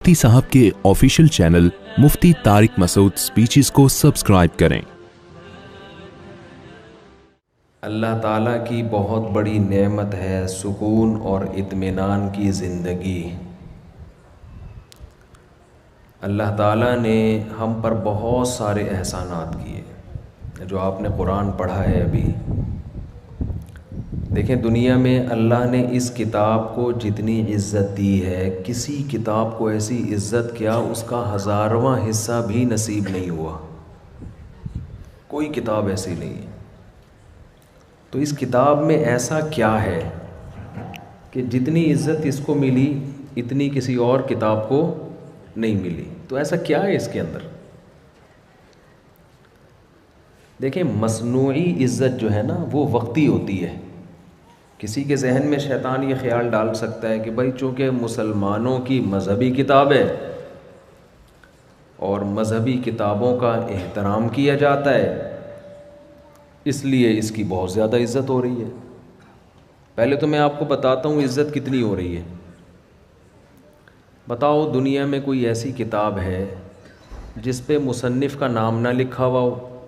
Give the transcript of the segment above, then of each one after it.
مفتی صاحب کے official channel مفتی طارق مسعود speeches کو سبسکرائب کریں۔ اللہ تعالیٰ کی بہت بڑی نعمت ہے سکون اور اطمینان کی زندگی۔ اللہ تعالیٰ نے ہم پر بہت سارے احسانات کیے جو آپ نے قرآن پڑھا ہے ابھی۔ دیکھیں دنیا میں اللہ نے اس کتاب کو جتنی عزت دی ہے، کسی کتاب کو ایسی عزت کیا اس کا 1000واں حصہ بھی نصیب نہیں ہوا، کوئی کتاب ایسی نہیں ہے۔ تو اس کتاب میں ایسا کیا ہے کہ جتنی عزت اس کو ملی اتنی کسی اور کتاب کو نہیں ملی؟ تو ایسا کیا ہے اس کے اندر؟ دیکھیں مصنوعی عزت جو ہے نا وہ وقتی ہوتی ہے۔ کسی کے ذہن میں شیطان یہ خیال ڈال سکتا ہے کہ بھائی چونکہ مسلمانوں کی مذہبی کتاب ہے اور مذہبی کتابوں کا احترام کیا جاتا ہے اس لیے اس کی بہت زیادہ عزت ہو رہی ہے۔ پہلے تو میں آپ کو بتاتا ہوں عزت کتنی ہو رہی ہے۔ بتاؤ دنیا میں کوئی ایسی کتاب ہے جس پہ مصنف کا نام نہ لکھا ہوا ہو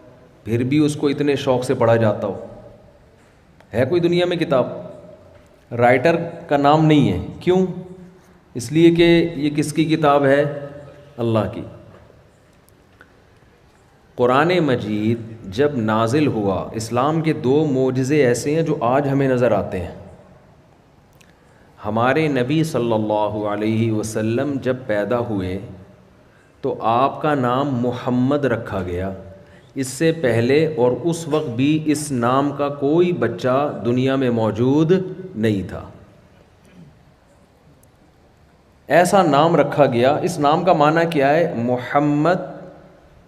پھر بھی اس کو اتنے شوق سے پڑھا جاتا ہو؟ ہے کوئی دنیا میں کتاب؟ رائٹر کا نام نہیں ہے، کیوں؟ اس لیے کہ یہ کس کی کتاب ہے؟ اللہ کی۔ قرآن مجید جب نازل ہوا، اسلام کے 2 معجزے ایسے ہیں جو آج ہمیں نظر آتے ہیں۔ ہمارے نبی صلی اللہ علیہ وسلم جب پیدا ہوئے تو آپ کا نام محمد رکھا گیا۔ اس سے پہلے اور اس وقت بھی اس نام کا کوئی بچہ دنیا میں موجود نہیں تھا۔ ایسا نام رکھا گیا۔ اس نام کا معنی کیا ہے؟ محمد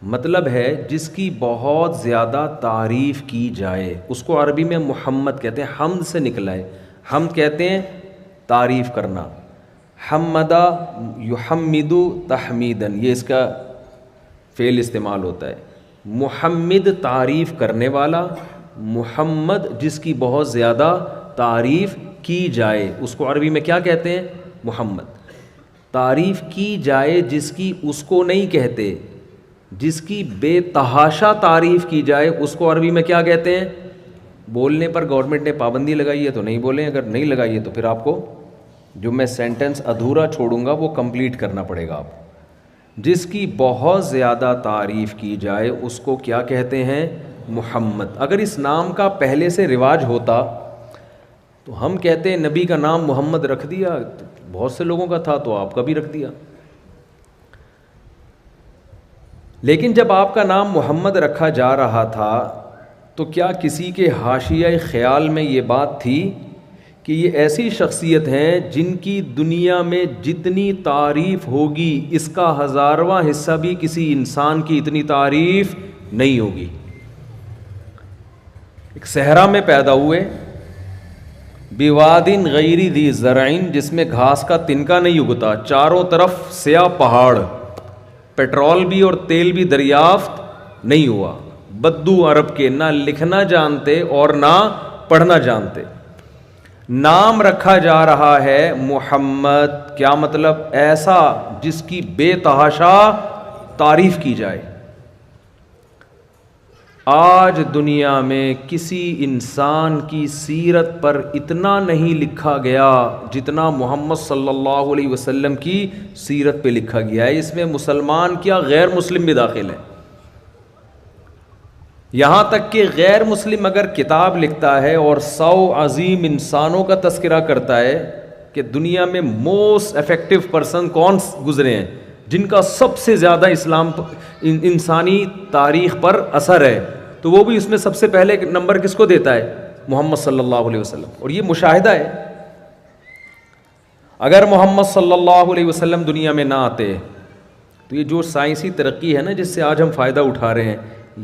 مطلب ہے جس کی بہت زیادہ تعریف کی جائے، اس کو عربی میں محمد کہتے ہیں۔ حمد سے نکلا ہے، حمد کہتے ہیں تعریف کرنا۔ حمدہ یحمد تحمیدن، یہ اس کا فعل استعمال ہوتا ہے۔ محمد تعریف کرنے والا، محمد جس کی بہت زیادہ تعریف کی جائے اس کو عربی میں کیا کہتے ہیں؟ محمد۔ تعریف کی جائے جس کی اس کو نہیں کہتے، جس کی بے تحاشا تعریف کی جائے اس کو عربی میں کیا کہتے ہیں؟ بولنے پر گورنمنٹ نے پابندی لگائی ہے تو نہیں بولیں، اگر نہیں لگائی ہے تو پھر آپ کو جو میں سینٹنس ادھورا چھوڑوں گا وہ کمپلیٹ کرنا پڑے گا آپ۔ جس کی بہت زیادہ تعریف کی جائے اس کو کیا کہتے ہیں؟ محمد۔ اگر اس نام کا پہلے سے رواج ہوتا تو ہم کہتے ہیں نبی کا نام محمد رکھ دیا، بہت سے لوگوں کا تھا تو آپ کا بھی رکھ دیا۔ لیکن جب آپ کا نام محمد رکھا جا رہا تھا تو کیا کسی کے حاشیہ خیال میں یہ بات تھی کہ یہ ایسی شخصیت ہیں جن کی دنیا میں جتنی تعریف ہوگی اس کا 1000واں حصہ بھی کسی انسان کی اتنی تعریف نہیں ہوگی؟ ایک صحرا میں پیدا ہوئے، بوادٍ غیر ذی زرع، جس میں گھاس کا تنکا نہیں اگتا، چاروں طرف سیاہ پہاڑ، پیٹرول بھی اور تیل بھی دریافت نہیں ہوا، بدو عرب کے، نہ لکھنا جانتے اور نہ پڑھنا جانتے۔ نام رکھا جا رہا ہے محمد، کیا مطلب؟ ایسا جس کی بے تحاشا تعریف کی جائے۔ آج دنیا میں کسی انسان کی سیرت پر اتنا نہیں لکھا گیا جتنا محمد صلی اللہ علیہ وسلم کی سیرت پہ لکھا گیا ہے۔ اس میں مسلمان کیا غیر مسلم بھی داخل ہے۔ یہاں تک کہ غیر مسلم اگر کتاب لکھتا ہے اور 100 عظیم انسانوں کا تذکرہ کرتا ہے کہ دنیا میں موسٹ افیکٹو پرسن کون گزرے ہیں جن کا سب سے زیادہ اسلام انسانی تاریخ پر اثر ہے، تو وہ بھی اس میں سب سے پہلے نمبر کس کو دیتا ہے؟ محمد صلی اللہ علیہ وسلم۔ اور یہ مشاہدہ ہے، اگر محمد صلی اللہ علیہ وسلم دنیا میں نہ آتے تو یہ جو سائنسی ترقی ہے نا جس سے آج ہم فائدہ اٹھا رہے ہیں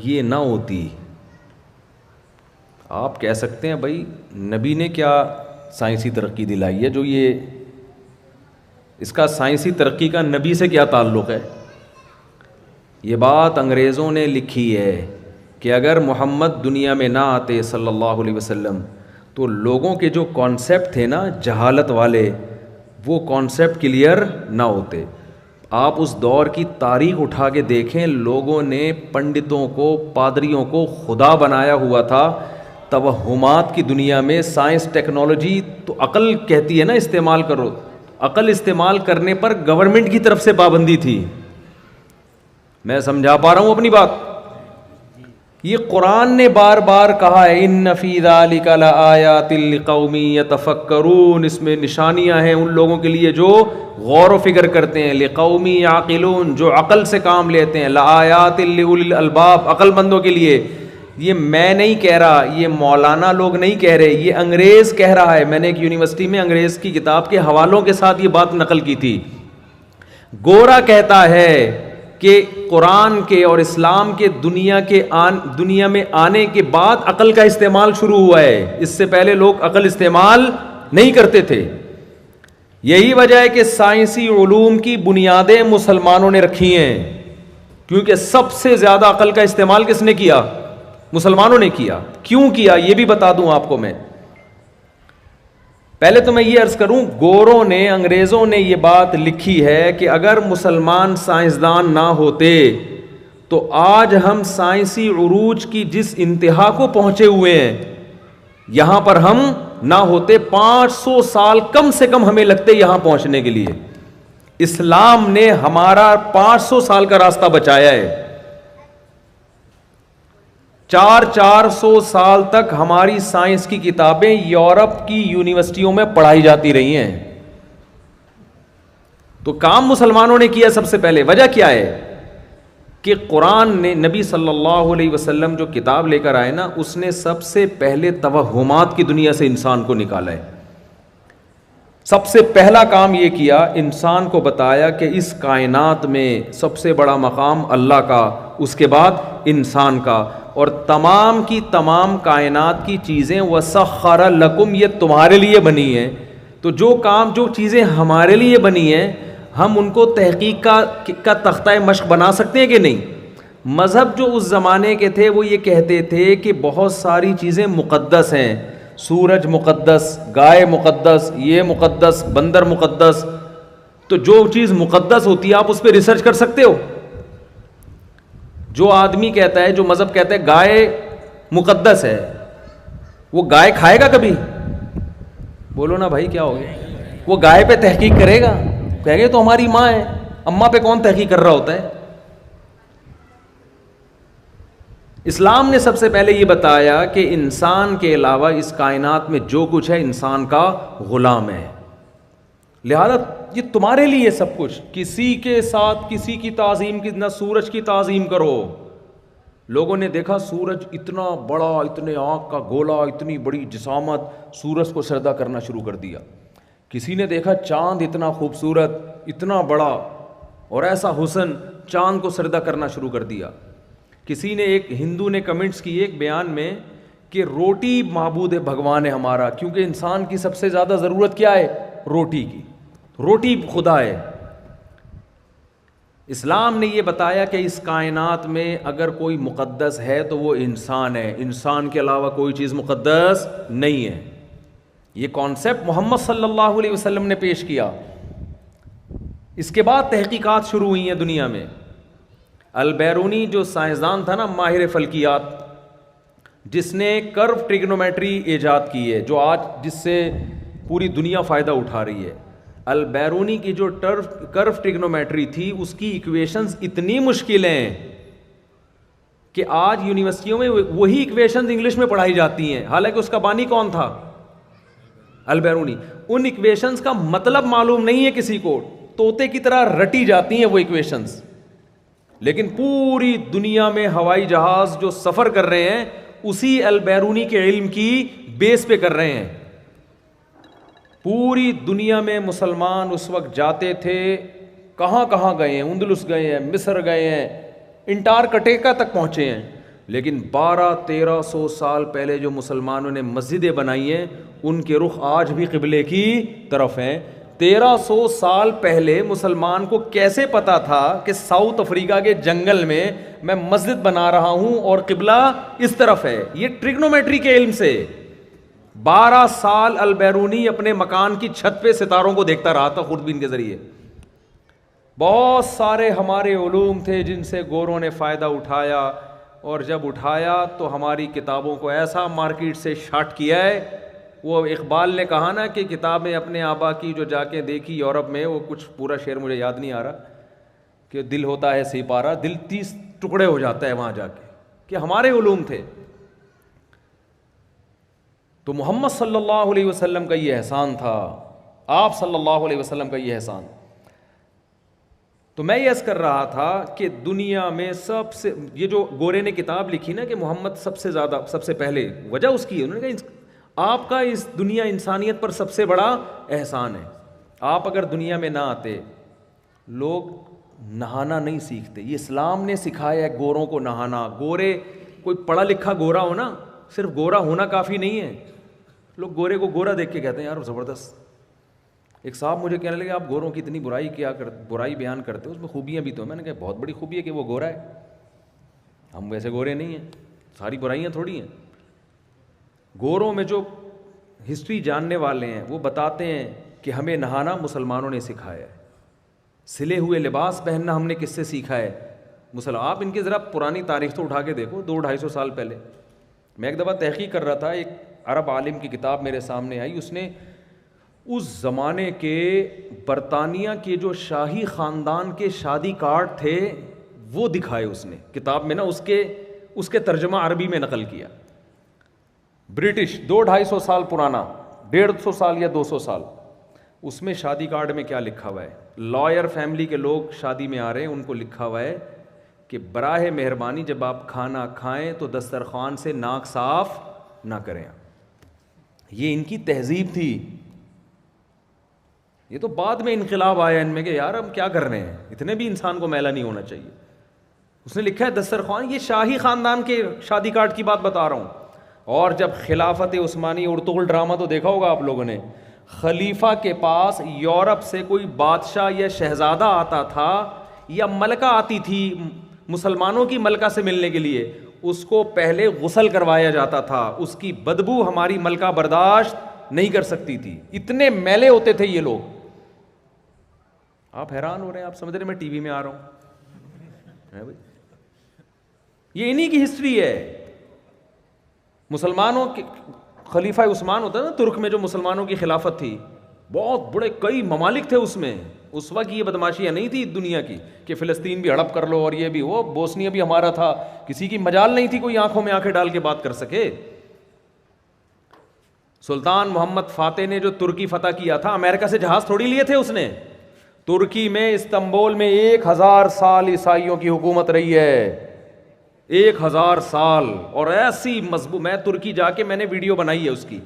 یہ نہ ہوتی۔ آپ کہہ سکتے ہیں بھائی نبی نے کیا سائنسی ترقی دلائی ہے جو یہ، اس کا سائنسی ترقی کا نبی سے کیا تعلق ہے؟ یہ بات انگریزوں نے لکھی ہے کہ اگر محمد دنیا میں نہ آتے صلی اللہ علیہ وسلم تو لوگوں کے جو کانسیپٹ تھے نا جہالت والے، وہ کانسیپٹ کلیئر نہ ہوتے۔ آپ اس دور کی تاریخ اٹھا کے دیکھیں, لوگوں نے پنڈتوں کو, پادریوں کو خدا بنایا ہوا تھا. توہمات کی دنیا میں سائنس ٹیکنالوجی تو عقل کہتی ہے نا استعمال کرو, عقل استعمال کرنے پر گورنمنٹ کی طرف سے پابندی تھی. میں سمجھا پا رہا ہوں اپنی بات؟ یہ قرآن نے بار بار کہا ہے ان فی ذلک لآیات لقوم یتفکرون, اس میں نشانیاں ہیں ان لوگوں کے لیے جو غور و فکر کرتے ہیں, لقوم یعقلون, جو عقل سے کام لیتے ہیں, لآیات لأولی الالباب, عقل مندوں کے لیے. یہ میں نہیں کہہ رہا, یہ مولانا لوگ نہیں کہہ رہے, یہ انگریز کہہ رہا ہے. میں نے ایک یونیورسٹی میں انگریز کی کتاب کے حوالوں کے ساتھ یہ بات نقل کی تھی. گورا کہتا ہے کہ قرآن کے اور اسلام کے دنیا میں آنے کے بعد عقل کا استعمال شروع ہوا ہے, اس سے پہلے لوگ عقل استعمال نہیں کرتے تھے. یہی وجہ ہے کہ سائنسی علوم کی بنیادیں مسلمانوں نے رکھی ہیں, کیونکہ سب سے زیادہ عقل کا استعمال کس نے کیا؟ مسلمانوں نے کیا. کیوں کیا یہ بھی بتا دوں آپ کو میں. پہلے تو میں یہ عرض کروں, گوروں نے, انگریزوں نے یہ بات لکھی ہے کہ اگر مسلمان سائنسدان نہ ہوتے تو آج ہم سائنسی عروج کی جس انتہا کو پہنچے ہوئے ہیں یہاں پر ہم نہ ہوتے. 500 سال کم سے کم ہمیں لگتے یہاں پہنچنے کے لیے. اسلام نے ہمارا 500 سال کا راستہ بچایا ہے. 400 سال تک ہماری سائنس کی کتابیں یورپ کی یونیورسٹیوں میں پڑھائی جاتی رہی ہیں. تو کام مسلمانوں نے کیا سب سے پہلے. وجہ کیا ہے کہ قرآن نے, نبی صلی اللہ علیہ وسلم جو کتاب لے کر آئے نا, اس نے سب سے پہلے توہمات کی دنیا سے انسان کو نکالا ہے. سب سے پہلا کام یہ کیا, انسان کو بتایا کہ اس کائنات میں سب سے بڑا مقام اللہ کا, اس کے بعد انسان کا, اور تمام کی تمام کائنات کی چیزیں وَسَخَّرَ لَكُمْ, یہ تمہارے لیے بنی ہیں. تو جو چیزیں ہمارے لیے بنی ہیں ہم ان کو تحقیق کا تختہ مشق بنا سکتے ہیں کہ نہیں؟ مذہب جو اس زمانے کے تھے وہ یہ کہتے تھے کہ بہت ساری چیزیں مقدس ہیں, سورج مقدس, گائے مقدس, یہ مقدس, بندر مقدس. تو جو چیز مقدس ہوتی ہے آپ اس پہ ریسرچ کر سکتے ہو. جو آدمی کہتا ہے, جو مذہب کہتا ہے گائے مقدس ہے, وہ گائے کھائے گا کبھی؟ بولو نا بھائی کیا ہو گیا؟ وہ گائے پہ تحقیق کرے گا؟ کہیں گے تو ہماری ماں ہے, اماں پہ کون تحقیق کر رہا ہوتا ہے؟ اسلام نے سب سے پہلے یہ بتایا کہ انسان کے علاوہ اس کائنات میں جو کچھ ہے انسان کا غلام ہے, لہذا یہ تمہارے لیے سب کچھ. کسی کے ساتھ کسی کی تعظیم کی, نہ سورج کی تعظیم کرو. لوگوں نے دیکھا سورج اتنا بڑا, اتنے آنکھ کا گولا, اتنی بڑی جسامت, سورج کو سجدہ کرنا شروع کر دیا. کسی نے دیکھا چاند اتنا خوبصورت, اتنا بڑا اور ایسا حسن, چاند کو سجدہ کرنا شروع کر دیا. کسی نے, ایک ہندو نے کمنٹس کی ایک بیان میں کہ روٹی معبود ہے, بھگوان ہے ہمارا, کیونکہ انسان کی سب سے زیادہ ضرورت کیا ہے؟ روٹی کی. روٹی خدا ہے. اسلام نے یہ بتایا کہ اس کائنات میں اگر کوئی مقدس ہے تو وہ انسان ہے, انسان کے علاوہ کوئی چیز مقدس نہیں ہے. یہ کانسیپٹ محمد صلی اللہ علیہ وسلم نے پیش کیا. اس کے بعد تحقیقات شروع ہوئی ہیں دنیا میں. البیرونی جو سائنسدان تھا نا, ماہر فلکیات, جس نے کرو ٹریگنومیٹری ایجاد کی ہے, جو آج جس سے پوری دنیا فائدہ اٹھا رہی ہے. البیرونی کی جو کرو ٹریگنومیٹری تھی اس کی ایکویشنز اتنی مشکل ہیں کہ آج یونیورسٹیوں میں وہی ایکویشنز انگلش میں پڑھائی جاتی ہیں, حالانکہ اس کا بانی کون تھا؟ البیرونی. ان ایکویشنز کا مطلب معلوم نہیں ہے کسی کو, طوطے کی طرح رٹی جاتی ہیں وہ ایکویشنز, لیکن پوری دنیا میں ہوائی جہاز جو سفر کر رہے ہیں اسی البیرونی کے علم کی بیس پہ کر رہے ہیں. پوری دنیا میں مسلمان اس وقت جاتے تھے, کہاں کہاں گئے ہیں, اندلس گئے ہیں, مصر گئے ہیں, انٹارکٹیکا تک پہنچے ہیں. لیکن 1200-1300 سال پہلے جو مسلمانوں نے مسجدیں بنائی ہیں ان کے رخ آج بھی قبلے کی طرف ہیں. 1300 سال پہلے مسلمان کو کیسے پتا تھا کہ ساؤتھ افریقہ کے جنگل میں میں مسجد بنا رہا ہوں اور قبلہ اس طرف ہے؟ یہ ٹریگنومیٹری کے علم سے. 12 سال البیرونی اپنے مکان کی چھت پہ ستاروں کو دیکھتا رہا تھا خوردبین کے ذریعے. بہت سارے ہمارے علوم تھے جن سے گوروں نے فائدہ اٹھایا، اور جب اٹھایا تو ہماری کتابوں کو ایسا مارکیٹ سے شاٹ کیا ہے. وہ اقبال نے کہا نا کہ کتابیں اپنے آبا کی جو جا کے دیکھی یورپ میں، وہ کچھ پورا شعر مجھے یاد نہیں آ رہا، کہ دل ہوتا ہے سپارہ، دل 30 ٹکڑے ہو جاتا ہے وہاں جا کے، کہ ہمارے علوم تھے. تو محمد صلی اللہ علیہ وسلم کا یہ احسان تھا، آپ صلی اللہ علیہ وسلم کا یہ احسان. تو میں یہ عرض کر رہا تھا کہ دنیا میں سب سے، یہ جو گورے نے کتاب لکھی نا کہ محمد سب سے زیادہ، سب سے پہلے، وجہ اس کی ہے، انہوں نے کہا آپ کا اس دنیا انسانیت پر سب سے بڑا احسان ہے. آپ اگر دنیا میں نہ آتے، لوگ نہانا نہیں سیکھتے. یہ اسلام نے سکھایا ہے گوروں کو نہانا. گورے، کوئی پڑھا لکھا گورا ہو نا، صرف گورا ہونا کافی نہیں ہے. لوگ گورے کو گورا دیکھ کے کہتے ہیں یار زبردست. ایک صاحب مجھے کہنے لگے آپ گوروں کی اتنی برائی بیان کرتے ہو، اس میں خوبیاں بھی تو ہیں. میں نے کہا بہت بڑی خوبی ہے کہ وہ گورا ہے، ہم ویسے گورے نہیں ہیں. ساری برائیاں تھوڑی ہیں. گوروں میں جو ہسٹری جاننے والے ہیں وہ بتاتے ہیں کہ ہمیں نہانا مسلمانوں نے سکھایا ہے، سلے ہوئے لباس پہننا ہم نے کس سے سیکھا ہے؟ آپ ان کے ذرا پرانی تاریخ تو اٹھا کے دیکھو، 200-250 سال پہلے. میں ایک دفعہ تحقیق کر رہا تھا، ایک عرب عالم کی کتاب میرے سامنے آئی، اس نے اس زمانے کے برطانیہ کے جو شاہی خاندان کے شادی کارڈ تھے وہ دکھائے اس نے کتاب میں نا، اس کے ترجمہ عربی میں نقل کیا. برٹش 200-250 سال پرانا، 150 سال یا 200 سال. اس میں شادی کارڈ میں کیا لکھا ہوا ہے؟ لائر فیملی کے لوگ شادی میں آ رہے ہیں، ان کو لکھا ہوا ہے کہ براہ مہربانی جب آپ کھانا کھائیں تو دسترخوان سے ناک صاف نہ کریں. یہ ان کی تہذیب تھی. یہ تو بعد میں انقلاب آیا ان میں کہ یار ہم کیا کر رہے ہیں، اتنے بھی انسان کو میلا نہیں ہونا چاہیے. اس نے لکھا ہے دسترخوان، یہ شاہی خاندان کے شادی کارڈ کی بات بتا رہا ہوں. اور جب خلافت عثمانی، ارطغرل ڈرامہ تو دیکھا ہوگا آپ لوگوں نے، خلیفہ کے پاس یورپ سے کوئی بادشاہ یا شہزادہ آتا تھا یا ملکہ آتی تھی مسلمانوں کی ملکہ سے ملنے کے لیے، اس کو پہلے غسل کروایا جاتا تھا. اس کی بدبو ہماری ملکہ برداشت نہیں کر سکتی تھی، اتنے میلے ہوتے تھے یہ لوگ. آپ حیران ہو رہے ہیں، آپ سمجھ رہے ہیں میں ٹی وی میں آ رہا ہوں. یہ انہی کی ہسٹری ہے. مسلمانوں کے خلیفہ عثمان ہوتا ہے نا ترک میں، جو مسلمانوں کی خلافت تھی، بہت بڑے کئی ممالک تھے اس میں. اس وقت یہ بدماشیاں نہیں تھی دنیا کی کہ فلسطین بھی ہڑپ کر لو اور یہ بھی، وہ بوسنیا بھی ہمارا تھا. کسی کی مجال نہیں تھی کوئی آنکھوں میں آنکھیں ڈال کے بات کر سکے. سلطان محمد فاتح نے جو ترکی فتح کیا تھا، امریکہ سے جہاز تھوڑی لیے تھے اس نے. ترکی میں استنبول میں 1000 سال عیسائیوں کی حکومت رہی ہے، 1000 سال. اور ایسی مضبوط، میں ترکی جا کے میں نے ویڈیو بنائی ہے اس کی،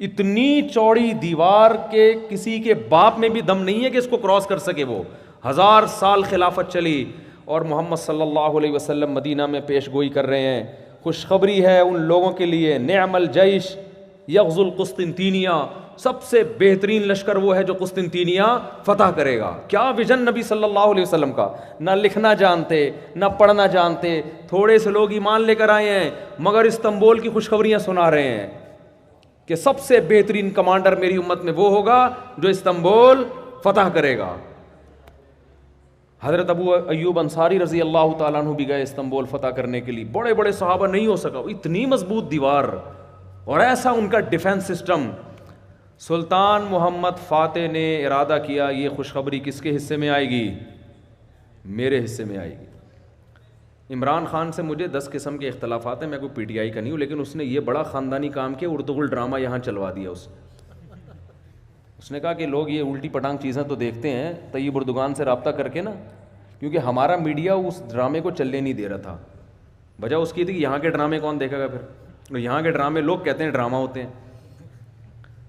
اتنی چوڑی دیوار کے کسی کے باپ میں بھی دم نہیں ہے کہ اس کو کراس کر سکے. وہ 1000 سال خلافت چلی. اور محمد صلی اللہ علیہ وسلم مدینہ میں پیش گوئی کر رہے ہیں. خوشخبری ہے ان لوگوں کے لیے، نعم الجیش یغزو القسطنطینیہ، سب سے بہترین لشکر وہ ہے جو قسطنطینیہ فتح کرے گا. کیا ویژن نبی صلی اللہ علیہ وسلم کا. نہ لکھنا جانتے نہ پڑھنا جانتے، تھوڑے سے لوگ ایمان لے کر آئے ہیں، مگر استنبول کی خوشخبریاں سنا رہے ہیں کہ سب سے بہترین کمانڈر میری امت میں وہ ہوگا جو استنبول فتح کرے گا. حضرت ابو ایوب انصاری رضی اللہ تعالیٰ عنہ بھی گئے استنبول فتح کرنے کے لیے. بڑے بڑے صحابہ، نہیں ہو سکا، اتنی مضبوط دیوار اور ایسا ان کا ڈیفنس سسٹم. سلطان محمد فاتح نے ارادہ کیا یہ خوشخبری کس کے حصے میں آئے گی؟ میرے حصے میں آئے گی. عمران خان سے مجھے 10 قسم کے اختلافات ہیں، میں کوئی پی ٹی آئی کا نہیں ہوں، لیکن اس نے یہ بڑا خاندانی کام کیا، ارطغرل ڈرامہ یہاں چلوا دیا. اس نے کہا کہ لوگ یہ الٹی پٹانگ چیزیں تو دیکھتے ہیں، طیب اردگان سے رابطہ کر کے نا، کیونکہ ہمارا میڈیا اس ڈرامے کو چلنے نہیں دے رہا تھا. وجہ اس کی تھی کہ یہاں کے ڈرامے کون دیکھے گا پھر، یہاں کے ڈرامے لوگ کہتے ہیں ڈرامہ ہوتے ہیں.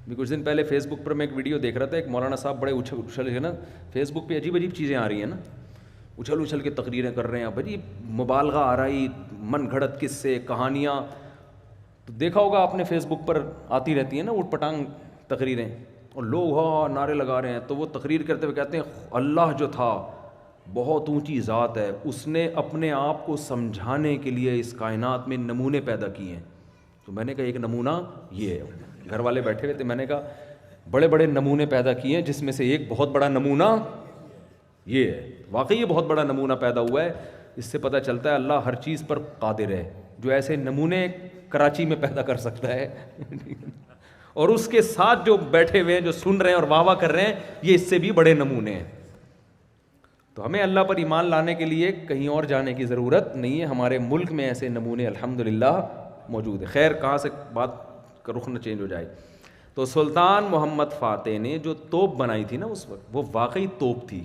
بھی کچھ دن پہلے فیس بک پر میں ایک ویڈیو دیکھ رہا تھا، ایک مولانا صاحب بڑے اچھل کے نا، فیس بک پہ عجیب چیزیں آ رہی ہیں نا، اچھل کے تقریریں کر رہے ہیں، بھائی مبالغہ آ رہی، من گھڑت قصے کہانیاں. تو دیکھا ہوگا آپ نے فیس بک پر آتی رہتی ہیں نا اٹھ پٹانگ تقریریں، اور لوگ ہاں نعرے لگا رہے ہیں. تو وہ تقریر کرتے ہوئے کہتے ہیں اللہ جو تھا بہت اونچی ذات ہے، اس نے اپنے آپ کو سمجھانے کے لیے اس کائنات میں نمونے پیدا کیے ہیں. تو میں نے کہا ایک نمونہ یہ ہے. گھر والے بیٹھے ہوئے تھے، میں نے کہا بڑے بڑے نمونے پیدا کیے ہیں، جس میں سے ایک بہت بڑا نمونہ یہ ہے واقعی یہ بہت بڑا نمونہ پیدا ہوا ہے. اس سے پتہ چلتا ہے اللہ ہر چیز پر قادر ہے. جو ایسے نمونے کراچی میں پیدا کر سکتا ہے اور اس کے ساتھ جو بیٹھے ہوئے ہیں جو سن رہے ہیں اور واہ واہ کر رہے ہیں, یہ اس سے بھی بڑے نمونے ہیں. تو ہمیں اللہ پر ایمان لانے کے لیے کہیں اور جانے کی ضرورت نہیں ہے. ہمارے ملک میں ایسے نمونے الحمدللہ موجود ہے. خیر, کہاں سے بات کا رخ نہ چینج ہو جائے. تو سلطان محمد فاتح نے جو توپ بنائی تھی نا اس وقت, وہ واقعی توپ تھی.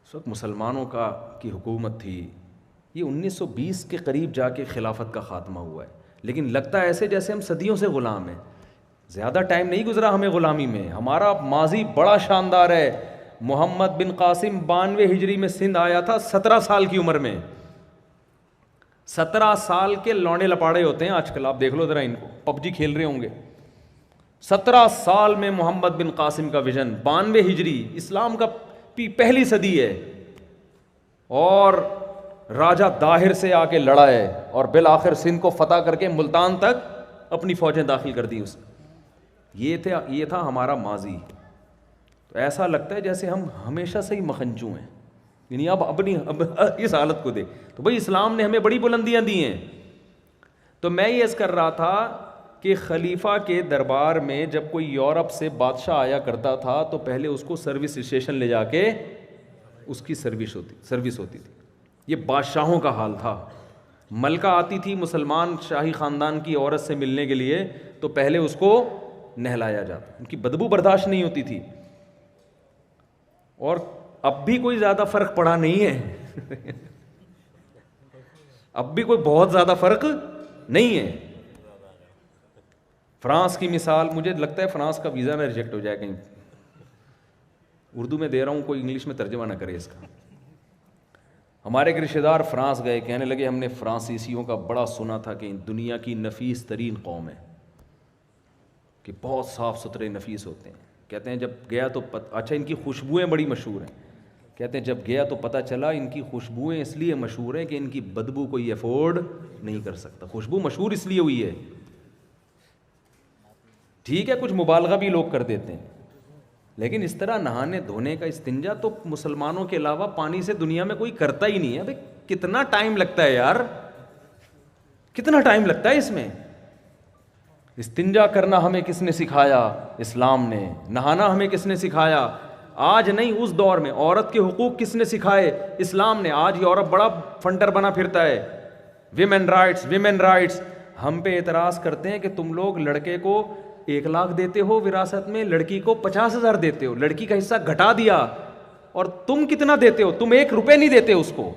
اس وقت مسلمانوں کی حکومت تھی. یہ 1920 کے قریب جا کے خلافت کا خاتمہ ہوا ہے, لیکن لگتا ہے ایسے جیسے ہم صدیوں سے غلام ہیں. زیادہ ٹائم نہیں گزرا ہمیں غلامی میں, ہمارا ماضی بڑا شاندار ہے. محمد بن قاسم 92 ہجری میں سندھ آیا تھا 17 سال کی عمر میں. 17 سال کے لونڈے لپاڑے ہوتے ہیں آج کل, آپ دیکھ لو ذرا ان کو, پب جی کھیل رہے ہوں گے. 17 سال میں محمد بن قاسم کا ویژن, 92 ہجری, اسلام کا پہلی صدی ہے, اور راجہ داہر سے آ کے لڑا ہے, اور بالآخر سندھ کو فتح کر کے ملتان تک اپنی فوجیں داخل کر دی اس. یہ تھا ہمارا ماضی. تو ایسا لگتا ہے جیسے ہم ہمیشہ سے ہی مخنجو ہیں, یعنی اب اس حالت کو دیکھ. تو بھائی اسلام نے ہمیں بڑی بلندیاں دی ہیں. تو میں یہ عرض کر رہا تھا کہ خلیفہ کے دربار میں جب کوئی یورپ سے بادشاہ آیا کرتا تھا تو پہلے اس کو سروس اسٹیشن لے جا کے اس کی سروس ہوتی تھی. یہ بادشاہوں کا حال تھا. ملکہ آتی تھی مسلمان شاہی خاندان کی عورت سے ملنے کے لیے, تو پہلے اس کو نہلایا جاتا, ان کی بدبو برداشت نہیں ہوتی تھی. اور اب بھی کوئی زیادہ فرق پڑا نہیں ہے اب بھی کوئی بہت زیادہ فرق نہیں ہے. فرانس کی مثال, مجھے لگتا ہے فرانس کا ویزا نہ ریجیکٹ ہو جائے کہیں. اردو میں دے رہا ہوں, کوئی انگلش میں ترجمہ نہ کرے اس کا. ہمارے ایک رشتہ دار فرانس گئے, کہنے لگے ہم نے فرانسیسیوں کا بڑا سنا تھا کہ دنیا کی نفیس ترین قوم ہے, کہ بہت صاف ستھرے نفیس ہوتے ہیں. کہتے ہیں جب گیا تو اچھا ان کی خوشبوئیں بڑی مشہور ہیں. کہتے ہیں جب گیا تو پتہ چلا ان کی خوشبوئیں اس لیے مشہور ہیں کہ ان کی بدبو کوئی افورڈ نہیں کر سکتا. خوشبو مشہور اس لیے ہوئی ہے. ٹھیک ہے, کچھ مبالغہ بھی لوگ کر دیتے ہیں, لیکن اس طرح نہانے دھونے کا استنجا تو مسلمانوں کے علاوہ پانی سے دنیا میں کوئی کرتا ہی نہیں ہے. بھائی کتنا ٹائم لگتا ہے یار, کتنا ٹائم لگتا ہے اس میں. استنجا کرنا ہمیں کس نے سکھایا؟ اسلام نے. نہانا ہمیں کس نے سکھایا؟ آج نہیں, اس دور میں. عورت کے حقوق کس نے سکھائے؟ اسلام نے. آج یورپ بڑا فنٹر بنا پھرتا ہے, ویمن رائٹس. ہم پہ اعتراض کرتے ہیں کہ تم لوگ لڑکے کو 1 لاکھ دیتے ہو وراثت میں, لڑکی کو 50,000 دیتے ہو, لڑکی کا حصہ گھٹا دیا, اور تم کتنا دیتے ہو؟ تم 1 روپے نہیں دیتے اس کو.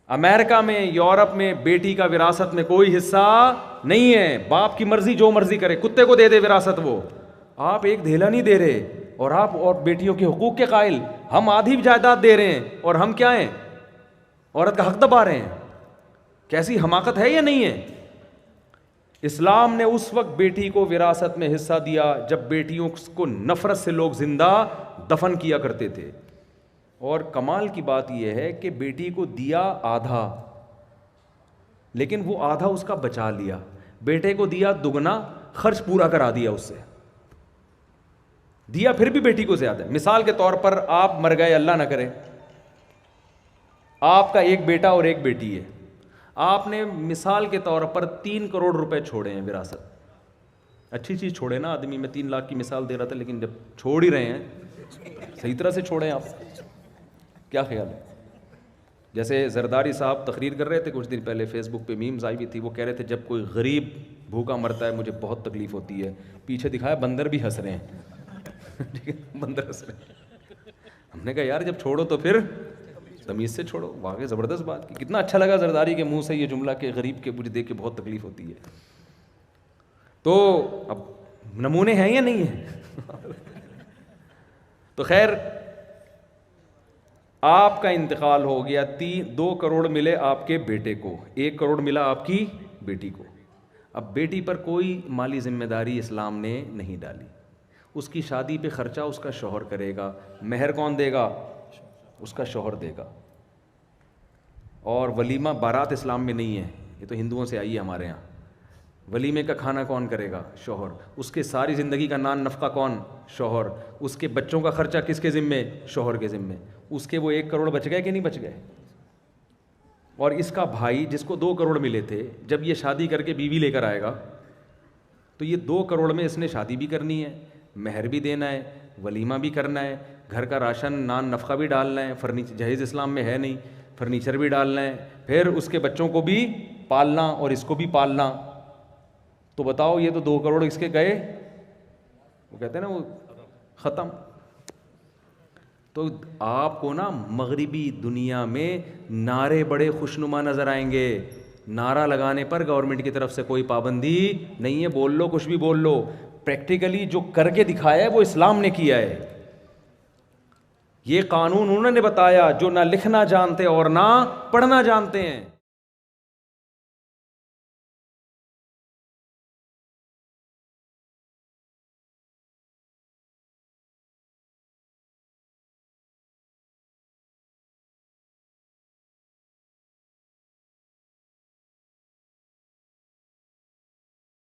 امریکہ میں, یورپ میں بیٹی کا وراثت میں کوئی حصہ نہیں ہے. باپ کی مرضی, جو مرضی کرے, کتے کو دے دے وراثت وہ. آپ 1 دھیلا نہیں دے رہے, اور آپ اور بیٹیوں کے حقوق کے قائل. ہم آدھی جائیداد دے رہے ہیں, اور ہم کیا ہیں؟ عورت کا حق دبا رہے ہیں. کیسی حماقت ہے یا نہیں ہے؟ اسلام نے اس وقت بیٹی کو وراثت میں حصہ دیا جب بیٹیوں کو نفرت سے لوگ زندہ دفن کیا کرتے تھے. اور کمال کی بات یہ ہے کہ بیٹی کو دیا آدھا, لیکن وہ آدھا اس کا بچا لیا. بیٹے کو دیا دگنا, خرچ پورا کرا دیا اس سے. دیا پھر بھی بیٹی کو زیادہ. مثال کے طور پر آپ مر گئے, اللہ نہ کرے, آپ کا 1 بیٹا اور 1 بیٹی ہے. آپ نے مثال کے طور پر 3 کروڑ روپے چھوڑے ہیں وراثت. اچھی چیز چھوڑے نا آدمی, میں 3 لاکھ کی مثال دے رہا تھا, لیکن جب چھوڑ ہی رہے ہیں صحیح طرح سے چھوڑیں. آپ کیا خیال ہے؟ جیسے زرداری صاحب تقریر کر رہے تھے کچھ دن پہلے, فیس بک پہ میمز آئی ہوئی تھی, وہ کہہ رہے تھے جب کوئی غریب بھوکا مرتا ہے مجھے بہت تکلیف ہوتی ہے. پیچھے دکھایا بندر بھی ہنس رہے ہیں بندر ہنس رہے ہیں. ہم نے کہا یار جب چھوڑو تو پھر تمیز سے چھوڑو. واقعی زبردست بات کی. کتنا اچھا لگا زرداری کے منہ سے یہ جملہ کہ غریب کے مجھے دیکھ کے بہت تکلیف ہوتی ہے. تو اب نمونے ہیں یا نہیں ہیں؟ تو خیر, آپ کا انتقال ہو گیا, 2 کروڑ ملے آپ کے بیٹے کو, 1 کروڑ ملا آپ کی بیٹی کو. اب بیٹی پر کوئی مالی ذمہ داری اسلام نے نہیں ڈالی. اس کی شادی پہ خرچہ اس کا شوہر کرے گا. مہر کون دے گا؟ اس کا شوہر دے گا. اور ولیمہ بارات اسلام میں نہیں ہے, یہ تو ہندوؤں سے آئی ہے ہمارے یہاں. ولیمے کا کھانا کون کرے گا؟ شوہر. اس کے ساری زندگی کا نان نفقہ کون؟ شوہر. اس کے بچوں کا خرچہ کس کے ذمے؟ شوہر کے ذمے. اس کے وہ 1 کروڑ بچ گئے کہ نہیں بچ گئے؟ اور اس کا بھائی جس کو 2 کروڑ ملے تھے، جب یہ شادی کر کے بیوی لے کر آئے گا تو یہ 2 کروڑ میں اس نے شادی بھی کرنی ہے، مہر بھی دینا ہے، ولیمہ بھی کرنا ہے، گھر کا راشن نان نفقہ بھی ڈالنا ہے، فرنیچر جہیز اسلام میں ہے نہیں، فرنیچر بھی ڈالنا ہے، پھر اس کے بچوں کو بھی پالنا اور اس کو بھی پالنا. تو بتاؤ یہ تو 2 کروڑ اس کے گئے، وہ کہتے ہیں نا وہ ختم. تو آپ کو نا مغربی دنیا میں نعرے بڑے خوشنما نظر آئیں گے. نعرہ لگانے پر گورنمنٹ کی طرف سے کوئی پابندی نہیں ہے، بول لو کچھ بھی بول لو. پریکٹیکلی جو کر کے دکھایا ہے وہ اسلام نے کیا ہے. یہ قانون انہوں نے بتایا جو نہ لکھنا جانتے اور نہ پڑھنا جانتے ہیں.